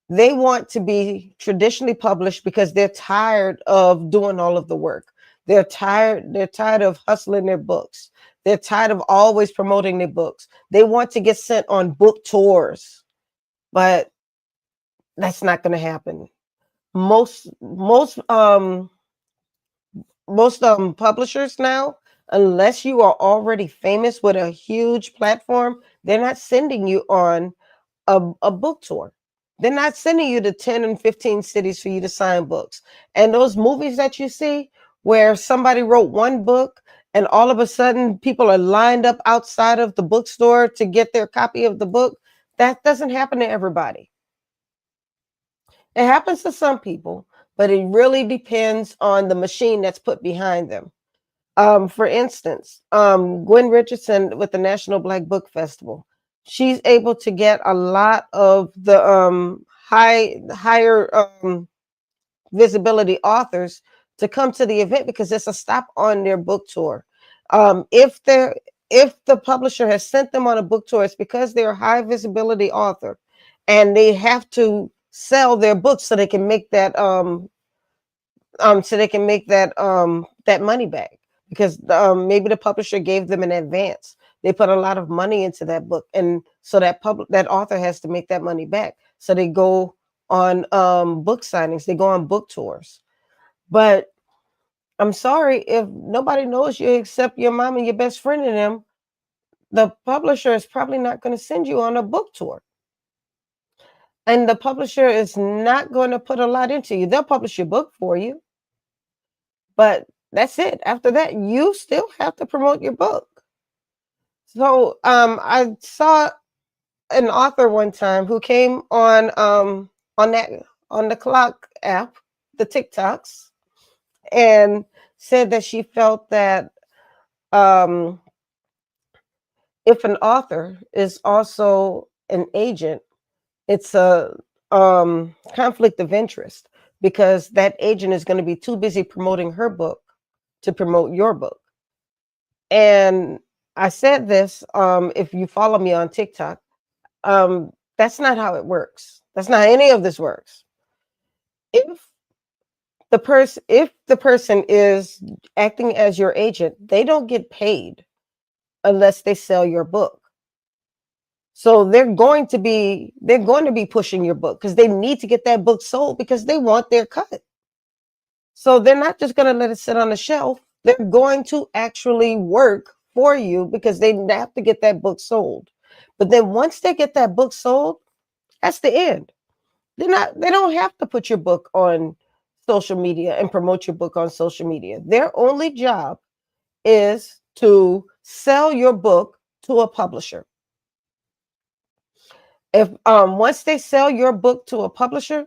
they want to be traditionally published because they're tired of doing all of the work. They're tired of hustling their books. They're tired of always promoting their books. They want to get sent on book tours, but that's not going to happen. Most publishers now, unless you are already famous with a huge platform, they're not sending you on a book tour. They're not sending you to 10 and 15 cities for you to sign books. And those movies that you see where somebody wrote one book and all of a sudden people are lined up outside of the bookstore to get their copy of the book, that doesn't happen to everybody. It happens to some people, but it really depends on the machine that's put behind them. For instance, Gwen Richardson with the National Black Book Festival, she's able to get a lot of the higher visibility authors to come to the event because it's a stop on their book tour. If the publisher has sent them on a book tour, it's because they're a high visibility author, and they have to sell their books so they can make that money back because maybe the publisher gave them an advance. They put a lot of money into that book, and so that author has to make that money back. So they go on book signings, they go on book tours. But I'm sorry, if nobody knows you except your mom and your best friend and them, the publisher is probably not going to send you on a book tour. And the publisher is not going to put a lot into you. They'll publish your book for you, but that's it. After that, you still have to promote your book. So I saw an author one time who came on that on the clock app, the TikToks, and said that she felt that um, if an author is also an agent, it's a conflict of interest because that agent is going to be too busy promoting her book to promote your book. And I said this, if you follow me on TikTok, that's not how it works. That's not how any of this works. If if the person is acting as your agent, they don't get paid unless they sell your book. So they're going to be pushing your book because they need to get that book sold because they want their cut. So they're not just going to let it sit on the shelf. They're going to actually work for you because they have to get that book sold. But then once they get that book sold, that's the end. They don't have to put your book on social media and promote your book on social media. Their only job is to sell your book to a publisher. If once they sell your book to a publisher,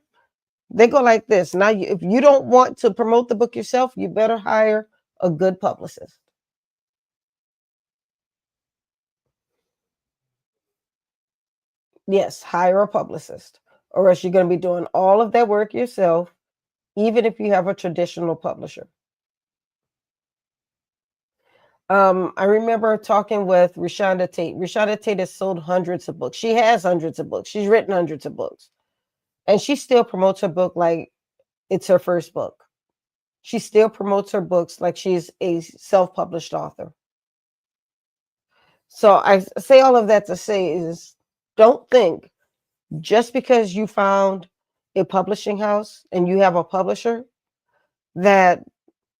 they go like this. Now, if you don't want to promote the book yourself, you better hire a good publicist. Yes, hire a publicist, or else you're going to be doing all of that work yourself, even if you have a traditional publisher. I remember talking with Rashonda Tate. Rashonda Tate has sold hundreds of books. She has hundreds of books. She's written hundreds of books. And she still promotes her book like it's her first book. She still promotes her books like she's a self-published author. So I say all of that to say is don't think just because you found a publishing house and you have a publisher that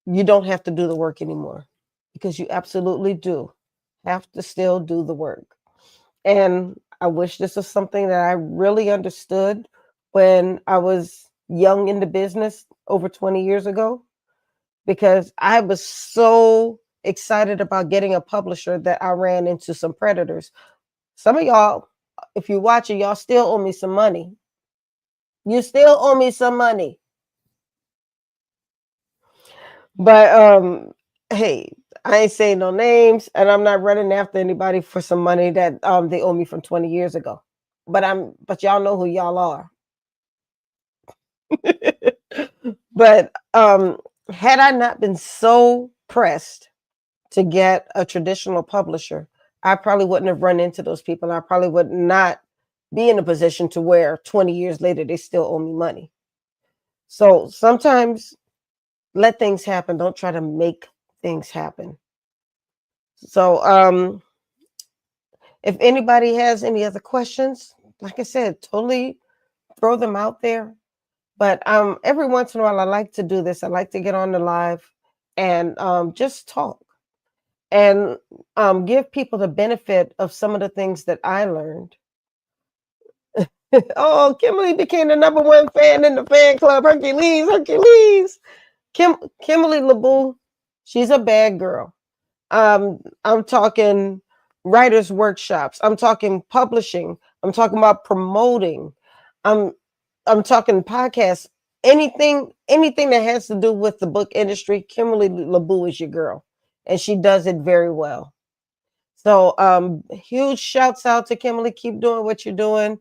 you don't have to do the work anymore, because you absolutely do have to still do the work. And I wish this was something that I really understood when I was young in the business over 20 years ago, because I was so excited about getting a publisher that I ran into some predators. Some of y'all, if you watch it, y'all still owe me some money. You still owe me some money. But hey, I ain't saying no names, and I'm not running after anybody for some money that they owe me from 20 years ago. But y'all know who y'all are. But had I not been so pressed to get a traditional publisher, I probably wouldn't have run into those people. I probably would not be in a position to where 20 years later they still owe me money. So sometimes let things happen. Don't try to make things happen. So if anybody has any other questions, like I said, totally throw them out there. But every once in a while, I like to do this. I like to get on the live and just talk and give people the benefit of some of the things that I learned. Oh, Kimberly became the number one fan in the fan club. Hercules, Hercules. Kimberly LeBou, she's a bad girl. I'm talking writers workshops. I'm talking publishing. I'm talking about promoting. I'm I'm talking podcasts. Anything that has to do with the book industry, Kimberly LeBou is your girl, and she does it very well. So huge shouts out to Kimberly. Keep doing what you're doing.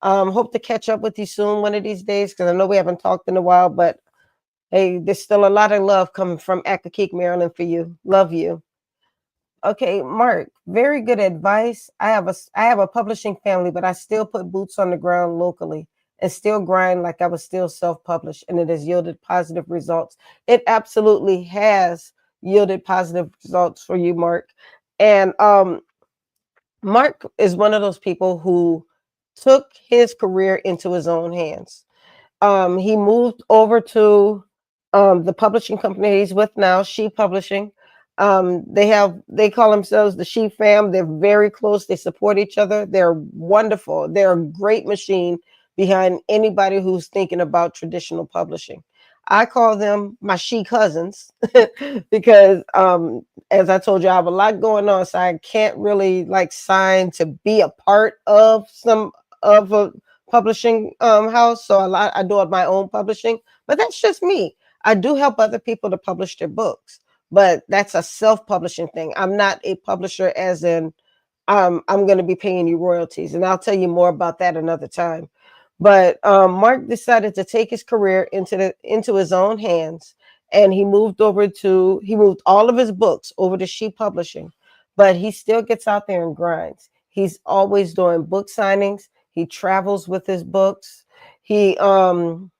Hope to catch up with you soon one of these days, because I know we haven't talked in a while, but hey, there's still a lot of love coming from Accokeek, Maryland for you. Love you. Okay, Mark, very good advice. I have a publishing family, but I still put boots on the ground locally and still grind like I was still self-published, and it has yielded positive results. It absolutely has yielded positive results for you, Mark. And Mark is one of those people who took his career into his own hands. He moved over to the publishing company he's with now, She Publishing. They call themselves the She Fam. They're very close. They support each other. They're wonderful. They're a great machine behind anybody who's thinking about traditional publishing. I call them my She cousins because, as I told you, I have a lot going on, so I can't really like sign to be a part of some of a publishing house. So I do my own publishing, but that's just me. I do help other people to publish their books, but that's a self-publishing thing. I'm not a publisher, as in I'm going to be paying you royalties, and I'll tell you more about that another time. But Mark decided to take his career into his own hands, and he moved all of his books over to She Publishing, but he still gets out there and grinds. He's always doing book signings. He travels with his books. He um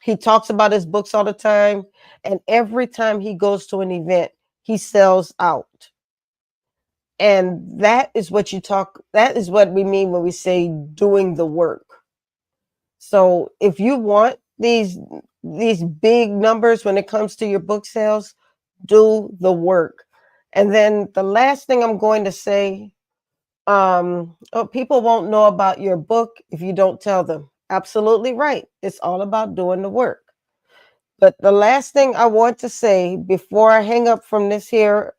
he talks about his books all the time, and every time he goes to an event, he sells out. And that is what we mean when we say doing the work. So if you want these big numbers when it comes to your book sales, do the work. And then the last thing I'm going to say, people won't know about your book if you don't tell them. Absolutely right. It's all about doing the work. But the last thing I want to say before I hang up from this here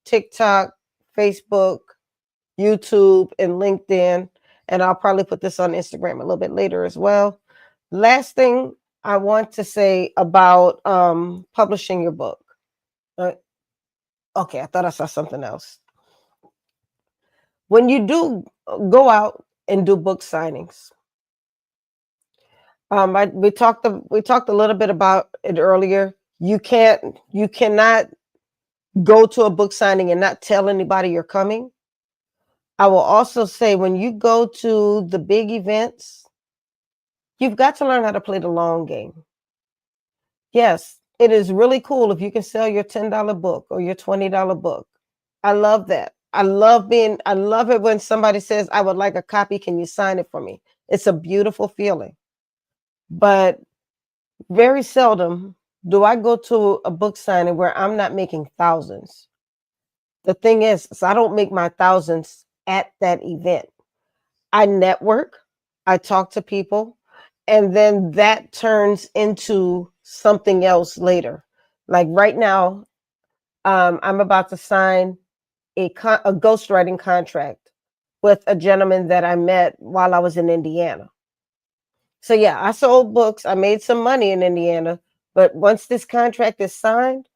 TikTok, Facebook, YouTube, and LinkedIn, and I'll probably put this on Instagram a little bit later as well. Last thing I want to say about publishing your book. Uh, okay, I thought I saw something else. When you do go out and do book signings. We talked a little bit about it earlier. You cannot go to a book signing and not tell anybody you're coming. I will also say when you go to the big events, you've got to learn how to play the long game. Yes, it is really cool if you can sell your $10 book or your $20 book. I love that. I love it when somebody says, I would like a copy. Can you sign it for me? It's a beautiful feeling. But very seldom do I go to a book signing where I'm not making thousands. The thing is I don't make my thousands at that event. I network, I talk to people, and then that turns into something else later. Like right now, I'm about to sign a ghostwriting contract with a gentleman that I met while I was in Indiana. So yeah, I sold books. I made some money in Indiana, but once this contract is signed,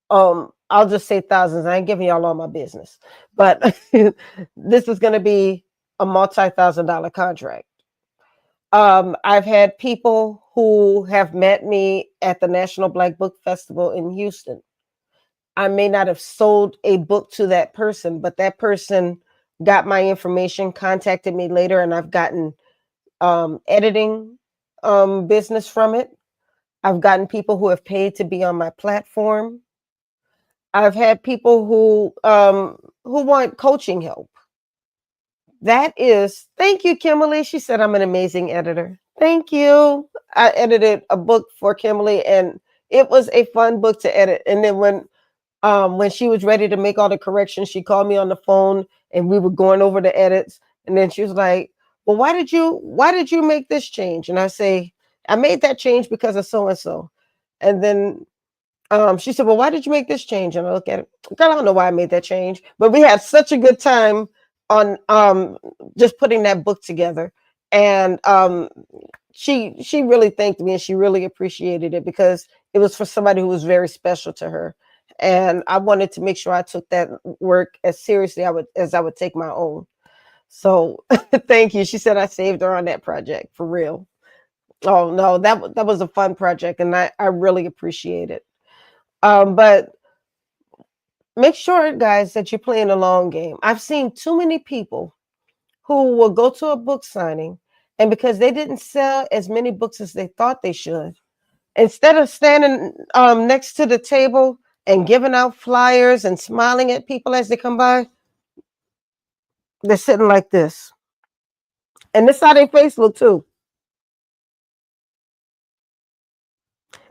I'll just say thousands. I ain't giving y'all all my business, but this is going to be a multi-$1,000 contract. I've had people who have met me at the National Black Book Festival in Houston. I may not have sold a book to that person, but that person got my information, contacted me later, and I've gotten editing business from it. I've gotten people who have paid to be on my platform. I've had people who want coaching help. Thank you, Kimberly. She said I'm an amazing editor. Thank you. I edited a book for Kimberly, and it was a fun book to edit. And then when she was ready to make all the corrections, she called me on the phone, and we were going over the edits. And then she was like, "Well, why did you make this change?" And I say, "I made that change because of so and so." And then she said, "Well, why did you make this change?" And I look at it. I don't know why I made that change, but we had such a good time on just putting that book together. And she really thanked me, and she really appreciated it because it was for somebody who was very special to her. And I wanted to make sure I took that work as seriously as I would take my own. So thank you. She said I saved her on that project for real. Oh no, that was a fun project, and I really appreciate it. But make sure, guys, that you're playing a long game. I've seen too many people who will go to a book signing, and because they didn't sell as many books as they thought they should, instead of standing next to the table and giving out flyers and smiling at people as they come by, they're sitting like this. And this is how their face look too.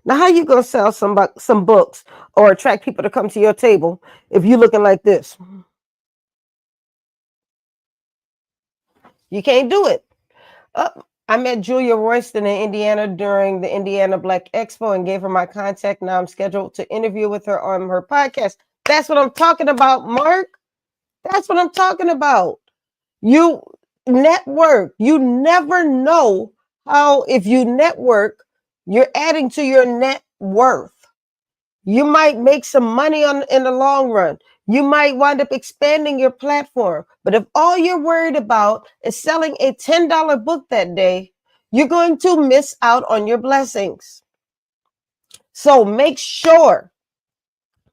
Now, how you gonna sell some books or attract people to come to your table if you looking like this? You can't do it. I met Julia Royston in Indiana during the Indiana Black Expo and gave her my contact. Now I'm scheduled to interview with her on her podcast. That's what I'm talking about, Mark. That's what I'm talking about. You network. You never know how, if you network, you're adding to your net worth. You might make some money in the long run. You might wind up expanding your platform. But if all you're worried about is selling a $10 book that day, you're going to miss out on your blessings. So make sure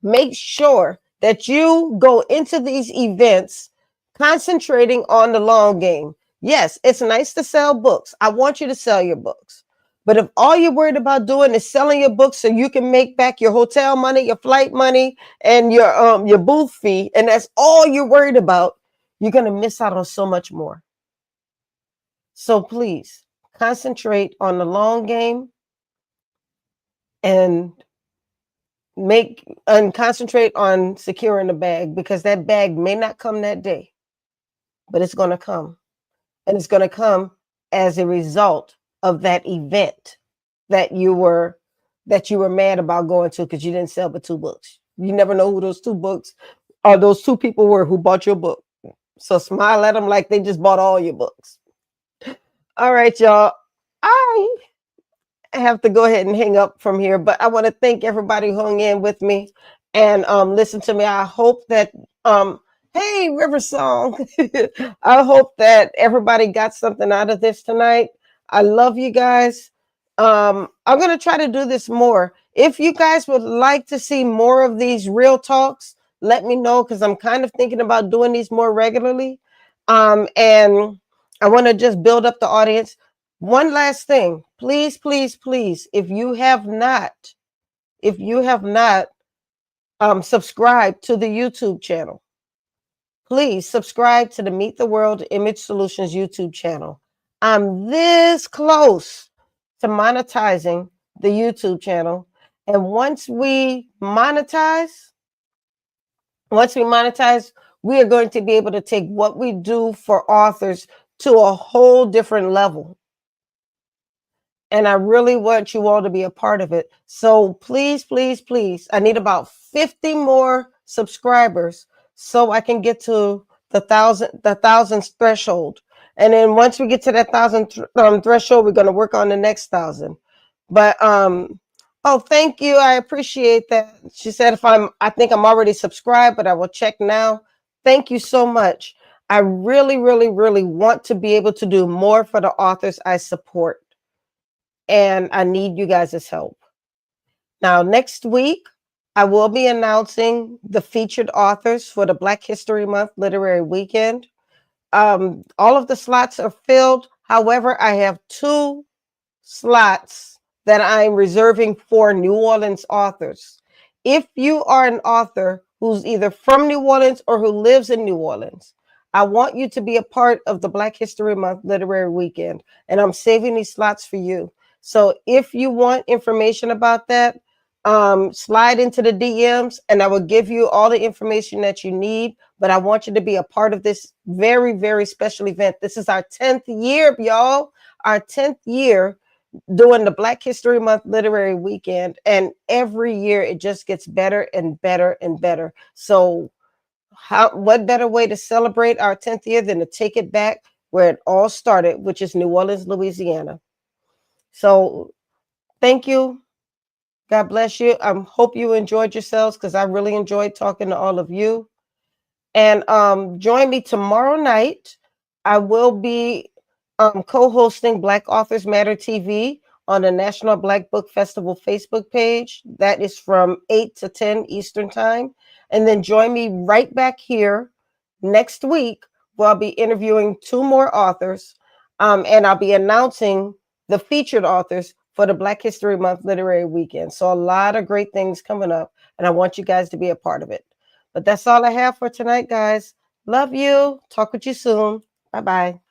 that you go into these events concentrating on the long game. Yes, it's nice to sell books. I want you to sell your books. But if all you're worried about doing is selling your books so you can make back your hotel money, your flight money, and your booth fee, and that's all you're worried about, you're going to miss out on so much more. So please concentrate on the long game and concentrate on securing the bag, because that bag may not come that day, but it's going to come. And it's going to come as a result of that event that you were mad about going to because you didn't sell but 2 books. You never know who those 2 books or those 2 people were who bought your book. So smile at them like they just bought all your books. All right, y'all. I have to go ahead and hang up from here, but I want to thank everybody who hung in with me and listen to me. I hope that Hey, River Song. I hope that everybody got something out of this tonight. I love you guys. I'm going to try to do this more. If you guys would like to see more of these real talks, let me know because I'm kind of thinking about doing these more regularly. And I want to just build up the audience. One last thing, please, please, please, if you have not subscribed to the YouTube channel, please subscribe to the Meet the World Image Solutions YouTube channel. I'm this close to monetizing the YouTube channel. And once we monetize, we are going to be able to take what we do for authors to a whole different level. And I really want you all to be a part of it. So please, please, please, I need about 50 more subscribers so I can get to the thousands threshold. And then once we get to that threshold, we're going to work on the next 1,000. But oh, thank you. I appreciate that. She said I think I'm already subscribed, but I will check now. Thank you so much. I really, really, really want to be able to do more for the authors I support. And I need you guys' help. Now, next week, I will be announcing the featured authors for the Black History Month Literary Weekend. All of the slots are filled. However, I have 2 slots that I'm reserving for New Orleans authors. If you are an author who's either from New Orleans or who lives in New Orleans, I want you to be a part of the Black History Month Literary Weekend, and I'm saving these slots for you. So if you want information about that, slide into the DMs and I will give you all the information that you need. But I want you to be a part of this very, very special event. This is our 10th year, y'all. Our 10th year doing the Black History Month Literary Weekend. And every year it just gets better and better and better. So what better way to celebrate our 10th year than to take it back where it all started, which is New Orleans, Louisiana. So thank you. God bless you. I hope you enjoyed yourselves because I really enjoyed talking to all of you. And join me tomorrow night. I will be co-hosting Black Authors Matter TV on the National Black Book Festival Facebook page. That is from 8 to 10 Eastern Time. And then join me right back here next week where I'll be interviewing 2 more authors. And I'll be announcing the featured authors for the Black History Month Literary Weekend. So a lot of great things coming up, and I want you guys to be a part of it. But that's all I have for tonight, guys. Love you. Talk with you soon. Bye-bye.